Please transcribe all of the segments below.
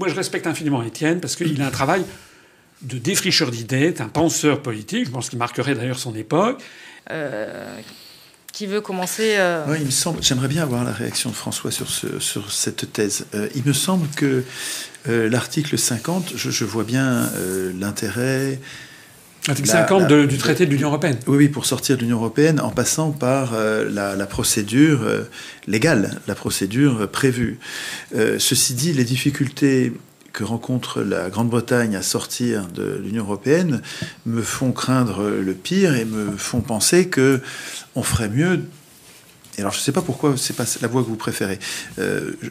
Moi, je respecte infiniment Étienne parce qu'il a un travail de défricheur d'idées, un penseur politique, je pense qu'il marquerait d'ailleurs son époque. Qui veut commencer Oui, il me semble, j'aimerais bien avoir la réaction de François sur cette thèse. Il me semble que l'article 50, je vois bien l'intérêt... L'article 50 du traité de l'Union européenne. Oui, pour sortir de l'Union européenne en passant par la procédure légale, la procédure prévue. Ceci dit, les difficultés que rencontre la Grande-Bretagne à sortir de l'Union européenne me font craindre le pire et me font penser que on ferait mieux. Et alors, je ne sais pas pourquoi c'est pas la voie que vous préférez.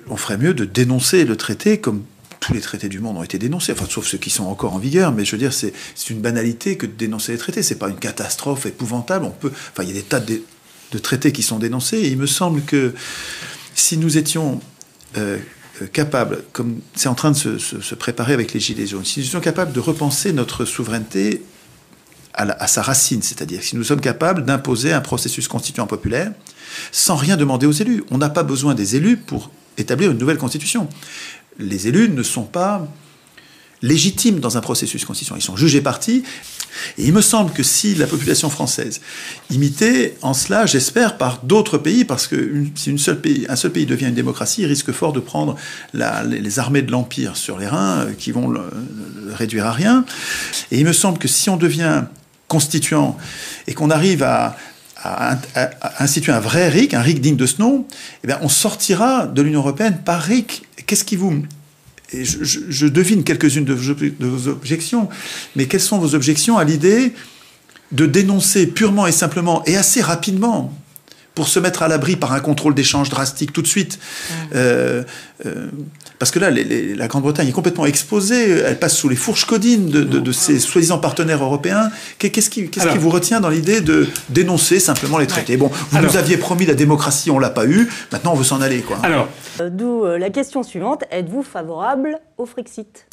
On ferait mieux de dénoncer le traité comme tous les traités du monde ont été dénoncés, enfin, sauf ceux qui sont encore en vigueur, mais je veux dire, c'est une banalité que de dénoncer les traités. C'est pas une catastrophe épouvantable. Enfin, il y a des tas de traités qui sont dénoncés, et il me semble que si nous étions capables, comme c'est en train de se préparer avec les Gilets jaunes, si nous étions capables de repenser notre souveraineté à sa racine, c'est-à-dire si nous sommes capables d'imposer un processus constituant populaire sans rien demander aux élus. On n'a pas besoin des élus pour établir une nouvelle constitution. Les élus ne sont pas légitimes dans un processus constituant. Ils sont jugés partis. Et il me semble que si la population française imitait en cela, j'espère, par d'autres pays, parce que si un seul pays devient une démocratie, il risque fort de prendre les armées de l'Empire sur les reins, qui vont le réduire à rien. Et il me semble que si on devient constituant et qu'on arrive à instituer un vrai RIC, un RIC digne de ce nom, eh bien, on sortira de l'Union européenne par RIC. Qu'est-ce qui vous... Et je devine quelques-unes de vos objections, mais quelles sont vos objections à l'idée de dénoncer purement et simplement, et assez rapidement, pour se mettre à l'abri par un contrôle d'échange drastique tout de suite parce que là, la Grande-Bretagne est complètement exposée, elle passe sous les fourches codines de ses soi-disant partenaires européens. Qu'est-ce qui vous retient dans l'idée de dénoncer simplement les traités? Bon, vous nous aviez promis la démocratie, on l'a pas eu, maintenant on veut s'en aller, quoi. D'où la question suivante, êtes-vous favorable au Frexit?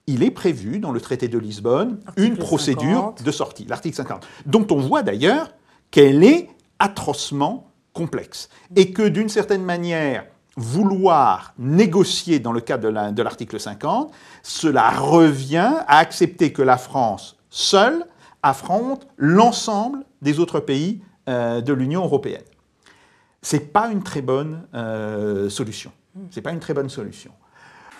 Il est prévu dans le traité de Lisbonne une procédure de sortie, l'article 50, dont on voit d'ailleurs qu'elle est atrocement complexe. Et que d'une certaine manière, vouloir négocier dans le cadre de l'article 50, cela revient à accepter que la France, seule, affronte l'ensemble des autres pays de l'Union européenne. C'est pas une très bonne solution. C'est pas une très bonne solution.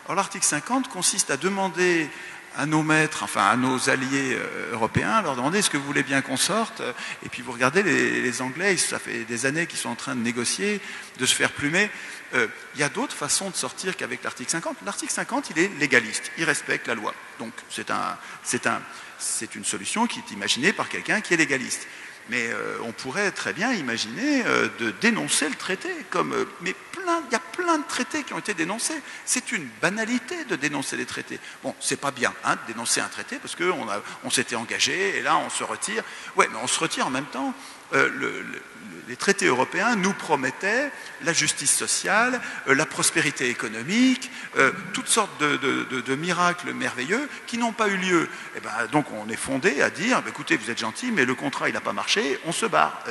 Alors l'article 50 consiste à demander à nos maîtres, enfin à nos alliés européens, leur demander est-ce que vous voulez bien qu'on sorte? Et puis vous regardez les Anglais, ça fait des années qu'ils sont en train de négocier, de se faire plumer. Il y a d'autres façons de sortir qu'avec l'article 50. L'article 50, il est légaliste, il respecte la loi. Donc c'est une solution qui est imaginée par quelqu'un qui est légaliste. Mais on pourrait très bien imaginer de dénoncer le traité. Mais il y a plein de traités qui ont été dénoncés. C'est une banalité de dénoncer les traités. Bon, c'est pas bien de dénoncer un traité parce qu'on s'était engagé et là on se retire. Ouais, mais on se retire en même temps. Les traités européens nous promettaient la justice sociale, la prospérité économique, toutes sortes de miracles merveilleux qui n'ont pas eu lieu. Et donc on est fondé à dire, écoutez, vous êtes gentils, mais le contrat il n'a pas marché, on se barre.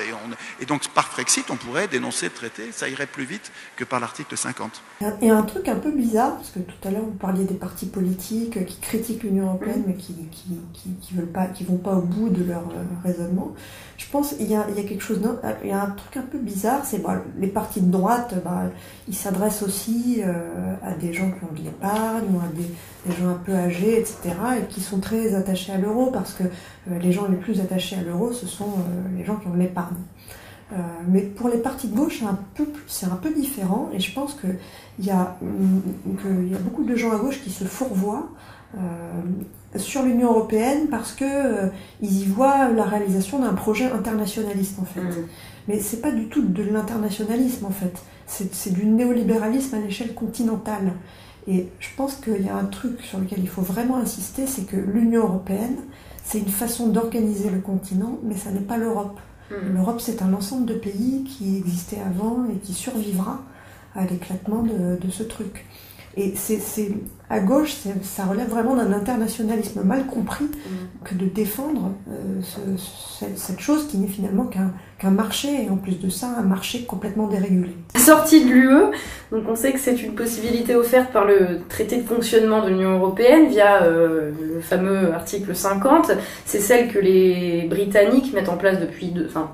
Et donc par Frexit, on pourrait dénoncer le traité, ça irait plus vite que par l'article 50. Il y a un truc un peu bizarre, parce que tout à l'heure vous parliez des partis politiques qui critiquent l'Union européenne, mais qui vont pas au bout de leur raisonnement. Je pense qu'il y a quelque chose, il y a un truc un peu bizarre, c'est les partis de droite, ils s'adressent aussi à des gens qui ont de l'épargne, ou à des gens un peu âgés, etc., et qui sont très attachés à l'euro, parce que les gens les plus attachés à l'euro, ce sont les gens qui ont de l'épargne. Mais pour les partis de gauche, c'est un peu différent, et je pense qu'il y a beaucoup de gens à gauche qui se fourvoient sur l'Union européenne parce que ils y voient la réalisation d'un projet internationaliste en fait. Mais c'est pas du tout de l'internationalisme en fait. C'est du néolibéralisme à l'échelle continentale. Et je pense qu'il y a un truc sur lequel il faut vraiment insister, c'est que l'Union européenne, c'est une façon d'organiser le continent, mais ça n'est pas l'Europe. L'Europe, c'est un ensemble de pays qui existait avant et qui survivra à l'éclatement de ce truc. Et à gauche, ça relève vraiment d'un internationalisme mal compris que de défendre cette chose qui n'est finalement qu'un marché, et en plus de ça, un marché complètement dérégulé. Sortie de l'UE, donc on sait que c'est une possibilité offerte par le traité de fonctionnement de l'Union européenne via le fameux article 50. C'est celle que les Britanniques mettent en place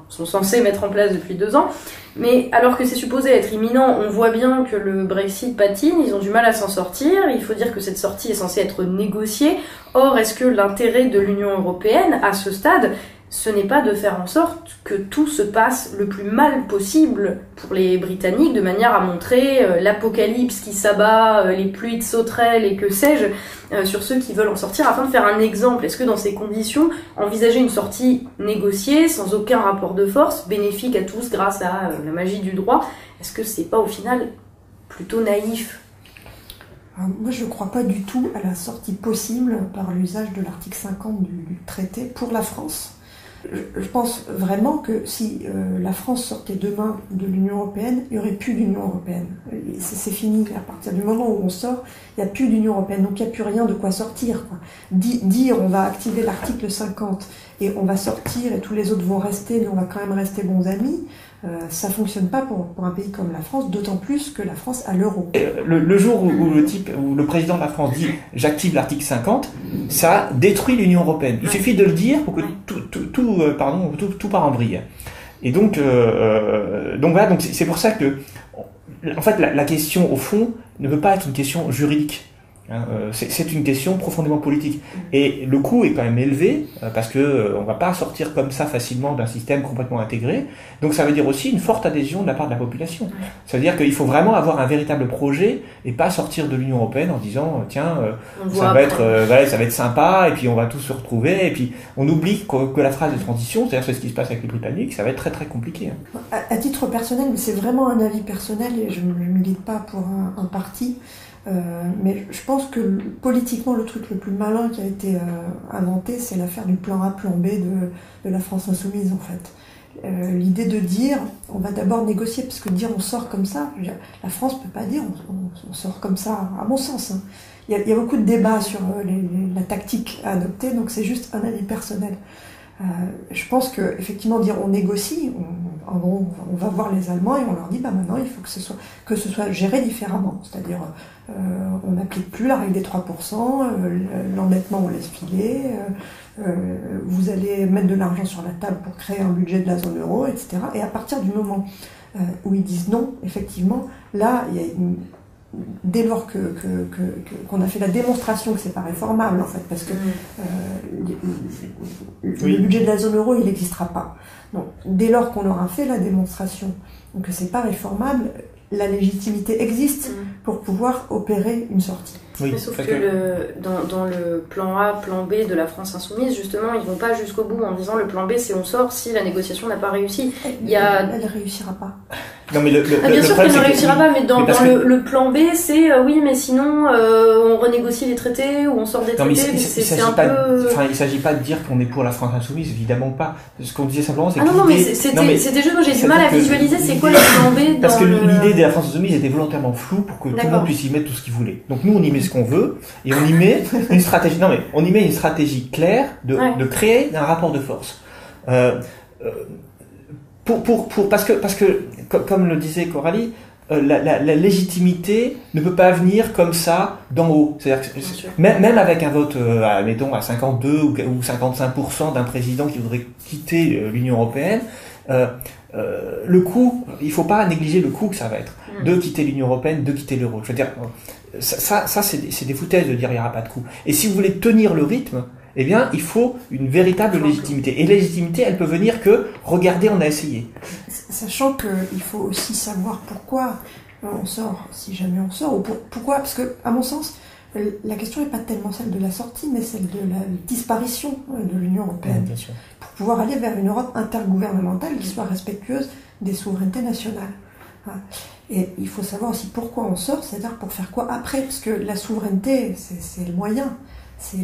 sont censés mettre en place depuis 2 ans. Mais alors que c'est supposé être imminent, on voit bien que le Brexit patine, ils ont du mal à s'en sortir. Il faut dire que cette sortie est censée être négociée. Or, est-ce que l'intérêt de l'Union européenne, à ce stade, ce n'est pas de faire en sorte que tout se passe le plus mal possible pour les Britanniques, de manière à montrer l'apocalypse qui s'abat, les pluies de sauterelles et que sais-je, sur ceux qui veulent en sortir, afin de faire un exemple. Est-ce que dans ces conditions, envisager une sortie négociée, sans aucun rapport de force, bénéfique à tous grâce à la magie du droit, est-ce que c'est pas au final plutôt naïf ? Alors, moi, je ne crois pas du tout à la sortie possible par l'usage de l'article 50 du traité pour la France. Je pense vraiment que si la France sortait demain de l'Union européenne, il n'y aurait plus d'Union européenne. C'est fini. À partir du moment où on sort, il n'y a plus d'Union européenne. Donc il n'y a plus rien de quoi sortir, quoi. Dire on va activer l'article 50 et on va sortir et tous les autres vont rester, mais on va quand même rester bons amis, ça ne fonctionne pas pour un pays comme la France, d'autant plus que la France a l'euro. Le jour où le président de la France dit « j'active l'article 50 », ça détruit l'Union européenne. Il suffit de le dire pour que tout part en vrille. Et donc voilà, donc c'est pour ça que en fait la question au fond ne peut pas être une question juridique. C'est une question profondément politique. Et le coût est quand même élevé, parce que on va pas sortir comme ça facilement d'un système complètement intégré. Donc ça veut dire aussi une forte adhésion de la part de la population. Ça veut dire qu'il faut vraiment avoir un véritable projet et pas sortir de l'Union européenne en disant tiens, ça va être sympa et puis on va tous se retrouver et puis on oublie que la phase de transition, c'est-à-dire c'est ce qui se passe avec les Britanniques, ça va être très très compliqué. À titre personnel, mais c'est vraiment un avis personnel et je ne milite pas pour un parti. Mais je pense que politiquement le truc le plus malin qui a été inventé, c'est l'affaire du plan A, plan B de la France insoumise en fait. L'idée de dire on va d'abord négocier, parce que dire on sort comme ça, je veux dire, la France peut pas dire on sort comme ça, à mon sens. Hein. Il y a beaucoup de débats sur la tactique à adopter, donc c'est juste un avis personnel. Je pense que effectivement dire on négocie, on va voir les Allemands et on leur dit maintenant il faut que ce soit géré différemment, c'est-à-dire on n'applique plus la règle des 3%, l'endettement on laisse filer, vous allez mettre de l'argent sur la table pour créer un budget de la zone euro, etc. Et à partir du moment où ils disent non, effectivement, là il y a dès lors qu'on a fait la démonstration que c'est pas réformable en fait, parce que le budget de la zone euro il n'existera pas. Donc, dès lors qu'on aura fait la démonstration que c'est pas réformable, la légitimité existe pour pouvoir opérer une sortie. Oui, mais sauf que dans le plan A, plan B de la France insoumise, justement, ils vont pas jusqu'au bout en disant le plan B c'est on sort si la négociation n'a pas réussi. Elle ne réussira pas. Non, mais bien sûr qu'elle ne réussira pas, mais le plan B c'est oui, mais sinon on renégocie les traités ou on sort des traités. C'est un peu. Enfin, il s'agit pas de dire qu'on est pour la France insoumise, évidemment pas. Ce qu'on disait simplement, c'est que c'était juste moi j'ai du mal à visualiser c'est quoi le plan B. Parce que l'idée de la France insoumise était volontairement floue pour que tout le monde puisse y mettre tout ce qu'il voulait. Donc nous on y met ce qu'on veut et on y met une stratégie. Non mais on y met une stratégie claire de créer un rapport de force. Parce que comme le disait Coralie, la légitimité ne peut pas venir comme ça d'en haut. C'est-à-dire que même avec un vote, mettons à 52 ou 55% d'un président qui voudrait quitter l'Union européenne, le coût, il faut pas négliger le coût que ça va être de quitter l'Union européenne, de quitter l'euro. Je veux dire, ça c'est des foutaises de dire il n'y aura pas de coût. Et si vous voulez tenir le rythme, eh bien, il faut une véritable légitimité. Et la légitimité, elle peut venir que, regardez, on a essayé. Sachant qu'il faut aussi savoir pourquoi on sort, si jamais on sort, ou pourquoi, parce que, à mon sens, la question n'est pas tellement celle de la sortie, mais celle de la disparition de l'Union européenne. Bien sûr. Pour pouvoir aller vers une Europe intergouvernementale qui soit respectueuse des souverainetés nationales. Et il faut savoir aussi pourquoi on sort, c'est-à-dire pour faire quoi après, parce que la souveraineté, c'est le moyen. C'est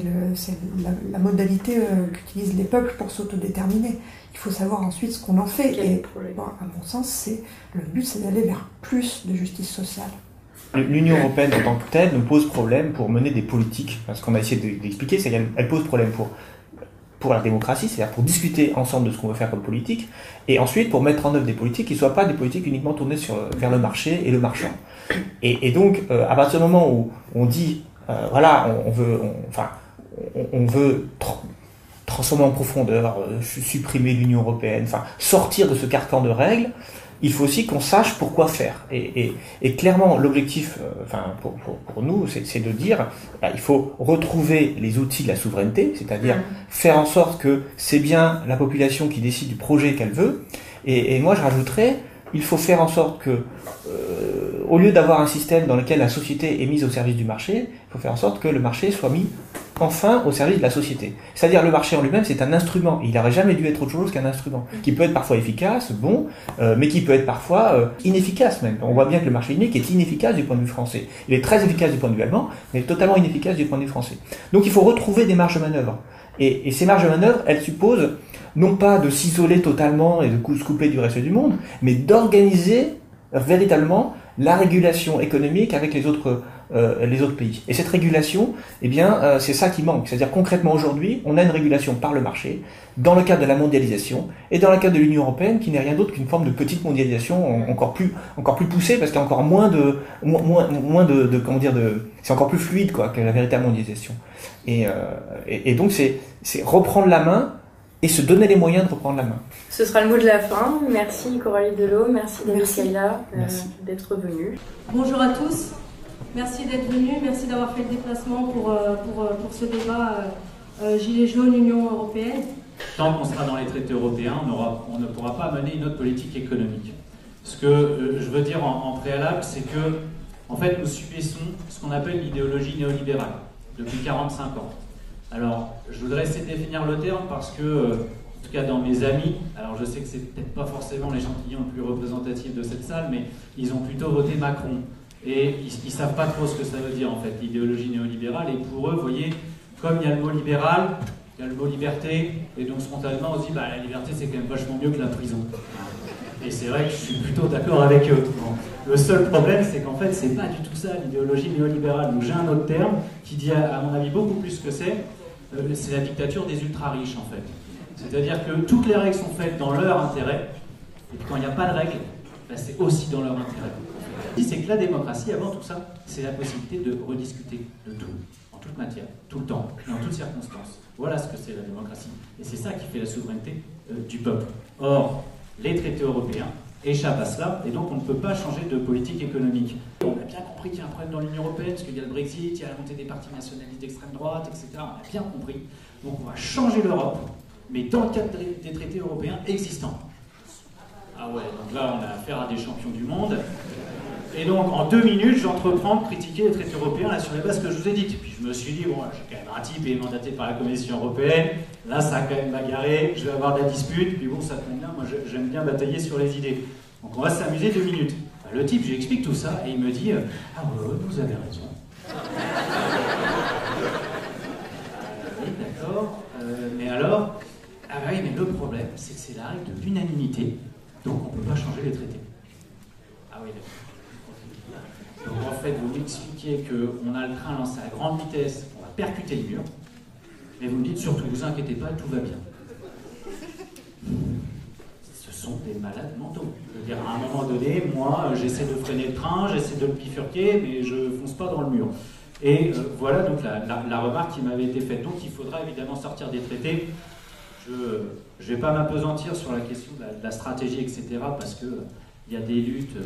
la modalité qu'utilisent les peuples pour s'autodéterminer. Il faut savoir ensuite ce qu'on en fait. Et à mon sens, le but, c'est d'aller vers plus de justice sociale. L'Union européenne en tant que telle nous pose problème pour mener des politiques. Ce qu'on a essayé d'expliquer, c'est qu'elle pose problème pour la démocratie, c'est-à-dire pour discuter ensemble de ce qu'on veut faire comme politique, et ensuite pour mettre en œuvre des politiques qui ne soient pas des politiques uniquement tournées vers le marché et le marchand. Et donc, à partir du moment où on dit, voilà, on veut transformer en profondeur, supprimer l'Union européenne, sortir de ce carcan de règles, il faut aussi qu'on sache pourquoi faire. Et clairement, l'objectif, pour nous, c'est de dire, il faut retrouver les outils de la souveraineté, c'est-à-dire faire en sorte que c'est bien la population qui décide du projet qu'elle veut. Et moi, je rajouterais, il faut faire en sorte que, au lieu d'avoir un système dans lequel la société est mise au service du marché, il faut faire en sorte que le marché soit mis enfin au service de la société. C'est-à-dire le marché en lui-même, c'est un instrument. Il n'aurait jamais dû être autre chose qu'un instrument, qui peut être parfois efficace, bon, mais qui peut être parfois inefficace même. On voit bien que le marché unique est inefficace du point de vue français. Il est très efficace du point de vue allemand, mais totalement inefficace du point de vue français. Donc il faut retrouver des marges de manœuvre. Et ces marges de manœuvre, elles supposent non pas de s'isoler totalement et de se couper du reste du monde, mais d'organiser véritablement la régulation économique avec les autres pays. Et cette régulation, eh bien, c'est ça qui manque. C'est-à-dire concrètement aujourd'hui, on a une régulation par le marché, dans le cadre de la mondialisation, et dans le cadre de l'Union européenne, qui n'est rien d'autre qu'une forme de petite mondialisation encore plus poussée, parce qu'il y a encore moins de comment dire, c'est encore plus fluide, quoi, que la véritable mondialisation. Et donc c'est reprendre la main et se donner les moyens de reprendre la main. Ce sera le mot de la fin. Merci Coralie Delot, merci David Kayla d'être venu. Bonjour à tous, merci d'être venus, merci d'avoir fait le déplacement pour ce débat Gilets jaunes, Union européenne. Tant qu'on sera dans les traités européens, on ne pourra pas mener une autre politique économique. Ce que je veux dire en préalable, c'est que en fait, nous subissons ce qu'on appelle l'idéologie néolibérale depuis 45 ans. Alors, je voudrais essayer de définir le terme parce que, en tout cas dans mes amis, alors je sais que c'est peut-être pas forcément l'échantillon le plus représentatif de cette salle, mais ils ont plutôt voté Macron. Et ils savent pas trop ce que ça veut dire en fait, l'idéologie néolibérale. Et pour eux, vous voyez, comme il y a le mot libéral, il y a le mot liberté, et donc spontanément on se dit, la liberté c'est quand même vachement mieux que la prison. Et c'est vrai que je suis plutôt d'accord avec eux. Bon. Le seul problème, c'est qu'en fait, c'est pas du tout ça, l'idéologie néolibérale. Donc j'ai un autre terme qui dit, à mon avis, beaucoup plus que c'est la dictature des ultra-riches, en fait. C'est-à-dire que toutes les règles sont faites dans leur intérêt, et puis quand il n'y a pas de règles, c'est aussi dans leur intérêt. C'est que la démocratie, avant tout ça, c'est la possibilité de rediscuter de tout, en toute matière, tout le temps, et en toutes circonstances. Voilà ce que c'est la démocratie. Et c'est ça qui fait la souveraineté du peuple. Or, les traités européens échappent à cela, et donc on ne peut pas changer de politique économique. On a bien compris qu'il y a un problème dans l'Union européenne, parce qu'il y a le Brexit, il y a la montée des partis nationalistes d'extrême droite, etc. On a bien compris. Donc on va changer l'Europe, mais dans le cadre des traités européens existants. Ah ouais, donc là on a affaire à des champions du monde. Et donc en 2 minutes, j'entreprends de critiquer les traités européens là, sur les bases que je vous ai dites. Puis je me suis dit, bon, j'ai quand même un type et mandaté par la Commission européenne, là ça a quand même bagarré, je vais avoir de la dispute, puis bon, ça tombe bien, moi j'aime bien batailler sur les idées. Donc on va s'amuser 2 minutes. Le type, je lui explique tout ça, et il me dit, ah ouais, vous avez raison. Oui, d'accord, mais alors, ah oui, mais le problème, c'est que c'est la règle de l'unanimité, donc on ne peut pas changer les traités. Ah oui, d'accord. Donc en fait, vous m'expliquez qu'on a le train lancé à grande vitesse, on va percuter le mur, mais vous me dites surtout, vous inquiétez pas, tout va bien. Ce sont des malades mentaux. Je veux dire, à un moment donné, moi, j'essaie de freiner le train, j'essaie de le bifurquer, mais je fonce pas dans le mur. Et voilà donc la remarque qui m'avait été faite. Donc il faudra évidemment sortir des traités. Je ne vais pas m'apesantir sur la question de la stratégie, etc., parce qu'il y a des luttes...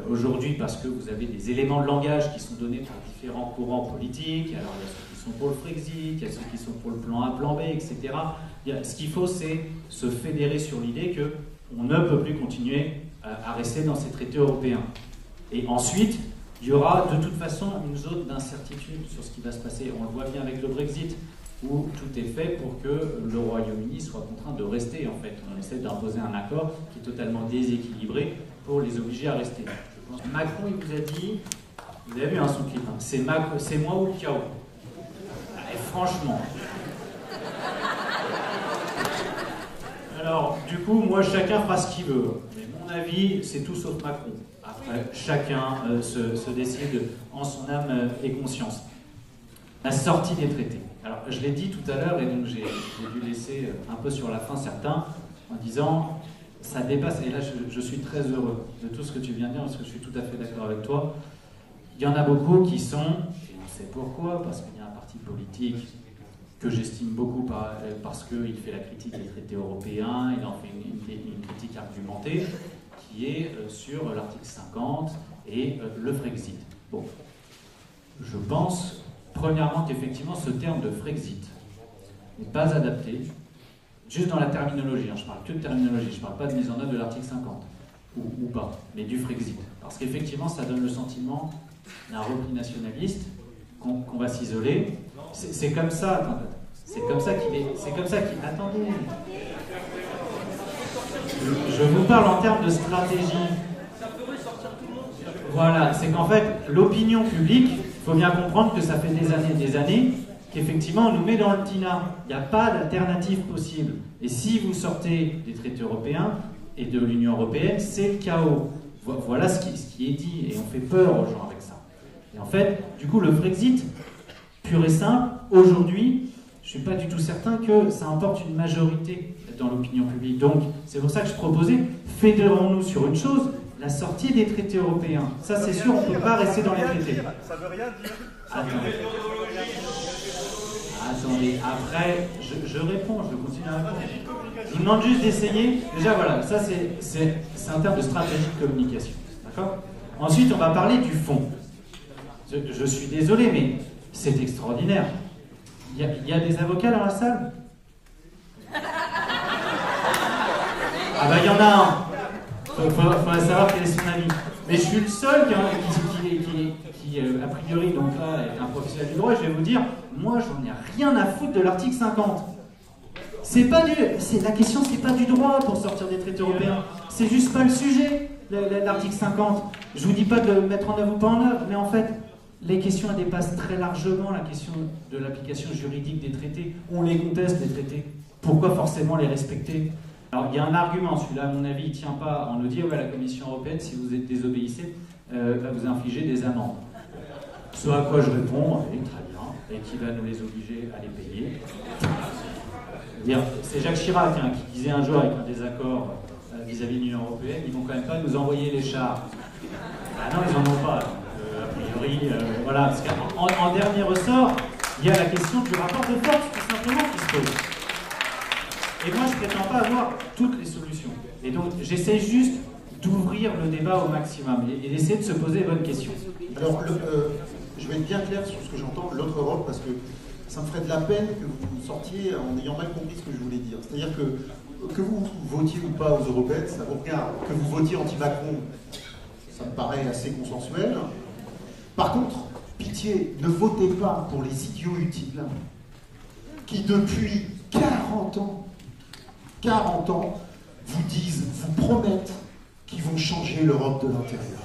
aujourd'hui, parce que vous avez des éléments de langage qui sont donnés par différents courants politiques, alors il y a ceux qui sont pour le Frexit, il y a ceux qui sont pour le plan A, plan B, etc. Ce qu'il faut, c'est se fédérer sur l'idée qu'on ne peut plus continuer à rester dans ces traités européens. Et ensuite, il y aura de toute façon une zone d'incertitude sur ce qui va se passer. On le voit bien avec le Brexit, où tout est fait pour que le Royaume-Uni soit contraint de rester, en fait. On essaie d'imposer un accord qui est totalement déséquilibré pour les obliger à rester. Je pense que Macron, il vous a dit, vous avez vu son clip, hein, c'est moi ou le chaos. Et franchement. Alors, du coup, moi, chacun fera ce qu'il veut. Mais mon avis, c'est tout sauf Macron. chacun se décide en son âme et conscience. La sortie des traités. Alors, je l'ai dit tout à l'heure, et donc j'ai dû laisser un peu sur la fin certains, en disant, ça dépasse, et là je suis très heureux de tout ce que tu viens de dire, parce que je suis tout à fait d'accord avec toi. Il y en a beaucoup qui sont, et on sait pourquoi, parce qu'il y a un parti politique que j'estime beaucoup parce qu'il fait la critique des traités européens, il en fait une critique argumentée, qui est sur l'article 50 et le Frexit. Bon, je pense, premièrement, qu'effectivement, ce terme de Frexit n'est pas adapté, juste dans la terminologie, hein, je parle que de terminologie, je ne parle pas de mise en œuvre de l'article 50, ou pas, mais du Frexit. Parce qu'effectivement, ça donne le sentiment d'un repli nationaliste, qu'on va s'isoler. C'est comme ça, attendez, c'est comme ça qu'il est, c'est comme ça qu'il... Attendez, je vous parle en termes de stratégie. Voilà, c'est qu'en fait, l'opinion publique, il faut bien comprendre que ça fait des années, qu'effectivement, on nous met dans le TINA. Il n'y a pas d'alternative possible. Et si vous sortez des traités européens et de l'Union européenne, c'est le chaos. Voilà ce qui est dit, et on fait peur aux gens avec ça. Et en fait, du coup, le Frexit, pur et simple, aujourd'hui, je ne suis pas du tout certain que ça emporte une majorité dans l'opinion publique. Donc, c'est pour ça que je proposais, fédérons-nous sur une chose, la sortie des traités européens. Ça, c'est sûr, on ne peut pas rester dans les traités. Ça veut rien dire. Attendez, après, je réponds, je continue à répondre. Je vous demande juste d'essayer. Déjà, voilà, ça, c'est un terme de stratégie de communication. D'accord ? Ensuite, on va parler du fond. Je suis désolé, mais c'est extraordinaire. Il y a des avocats dans la salle ? Ah bah, il y en a un. Il faudrait savoir quel est son avis. Mais je suis le seul qui a priori, donc là, est un professionnel du droit, et je vais vous dire, moi, j'en ai rien à foutre de l'article 50. La question, c'est pas du droit pour sortir des traités européens. C'est juste pas le sujet, l'article 50. Je vous dis pas de le mettre en œuvre ou pas en œuvre, mais en fait, les questions, elles dépassent très largement la question de l'application juridique des traités. On les conteste, les traités. Pourquoi forcément les respecter ? Alors, il y a un argument, celui-là, à mon avis, il ne tient pas. On nous dit, ouais, la Commission européenne, si vous désobéissez, va vous infliger des amendes. Ce à quoi je réponds, oui, très bien, et qui va nous les obliger à les payer. C'est Jacques Chirac qui disait un jour, avec un désaccord vis-à-vis de l'Union européenne, ils ne vont quand même pas nous envoyer les chars. Ah non, ils n'en ont pas. A priori, voilà. Parce qu'en dernier ressort, il y a la question du rapport de force, tout simplement, qui se pose. Et moi, je ne prétends pas avoir toutes les solutions. Et donc, j'essaie juste d'ouvrir le débat au maximum et d'essayer de se poser les bonnes questions. Alors, je vais être bien clair sur ce que j'entends, l'autre Europe, parce que ça me ferait de la peine que vous sortiez en ayant mal compris ce que je voulais dire. C'est-à-dire que vous votiez ou pas aux européennes, ça vous regarde. Que vous votiez anti-Macron, ça me paraît assez consensuel. Par contre, pitié, ne votez pas pour les idiots utiles qui, depuis 40 ans, vous disent, vous promettent qu'ils vont changer l'Europe de l'intérieur.